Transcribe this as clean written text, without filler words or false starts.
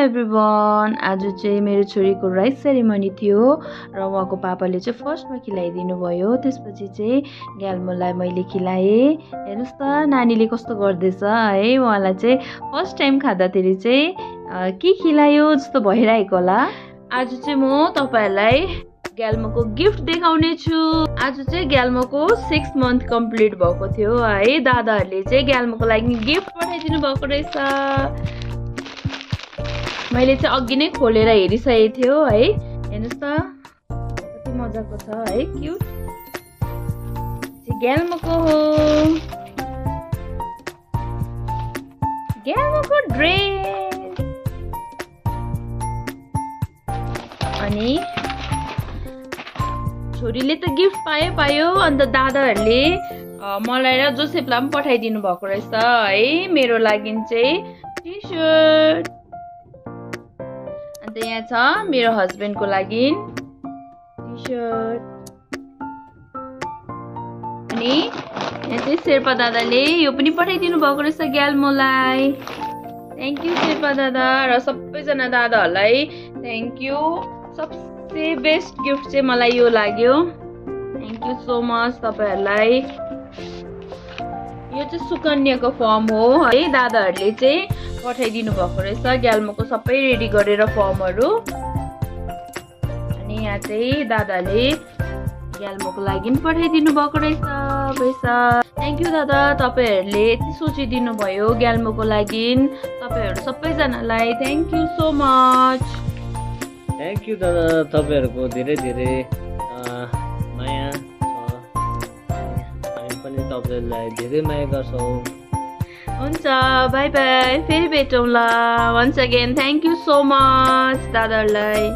Everyone. आज चाहिँ मेरो छोरीको राइस सेरेमनी थियो र उहाँको पापाले चाहिँ फर्स्टमा खिलाइदिनु भयो। त्यसपछि चाहिँ ग्याल्मोलाई मैले खिलाएँ। हेर्नुहोस् त नानीले कस्तो गर्दैछ है। उहाँलाई चाहिँ फर्स्ट टाइम खाँदाखेरि चाहिँ के खिलायो जस्तो भइरहेको होला। आज चाहिँ म तपाईहरुलाई ग्याल्मोको गिफ्ट देखाउने छु। आज चाहिँ ग्याल्मोको 6 मन्थ कम्प्लिट भएको थियो है। दादाहरूले चाहिँ ग्याल्मोको लागि गिफ्ट पठाइदिनु भएको रहेछ। मैले चाहिँ अघि नै खोलेर हेरिसकेको थियो है। हेर्नुस् त कति मजाको छ है, क्यूट। ग्याल्मोको हो, ग्याल्मोको ड्रेस। अनि छोरीले त गिफ्ट पायो। अन्त दादाहरूले मलाई र जोसेफलाई पनि पठाइदिनु भएको रहेछ है। मेरो लागि चाहिँ टी सर्ट। अन्त यहाँ छ मेरो हस्बेन्डको लागि टी सर्ट। अनि यहाँ चाहिँ शेर्पा दादाले यो पनि पठाइदिनु भएको रहेछ ग्याल्मोलाई। थ्याङ्क यू शेर्पा दादा र सबैजना दादाहरूलाई थ्याङ्क यू। सबसे बेस्ट गिफ्ट चाहिँ मलाई यो लाग्यो। थ्याङ्क यू सो मच तपाईहरुलाई। यो चाहिँ सुकन्याको फर्म हो है। दादाहरूले चाहिँ पठाइदिनु भएको रहेछ ग्याल्मोको सबै रेडी गरेर फर्महरू। अनि यहाँ चाहिँ दादाले ग्याल्मोको लागि पनि पठाइदिनु भएको रहेछ पैसा। थ्याङ्क यू दादा, तपाईहरुले यति सोचिदिनु भयो ग्याल्मोको लागि। तपाईहरु सबैजनालाई thank you so much. Thank you दादा, तपाईहरुको धेरै धेरै माया छ। हामी पनि तपाईहरुलाई धेरै माया गर्छौँ। हुन्छ, बाई बाई, फेरि भेटौँला। Once again thank you so much दादाहरूलाई।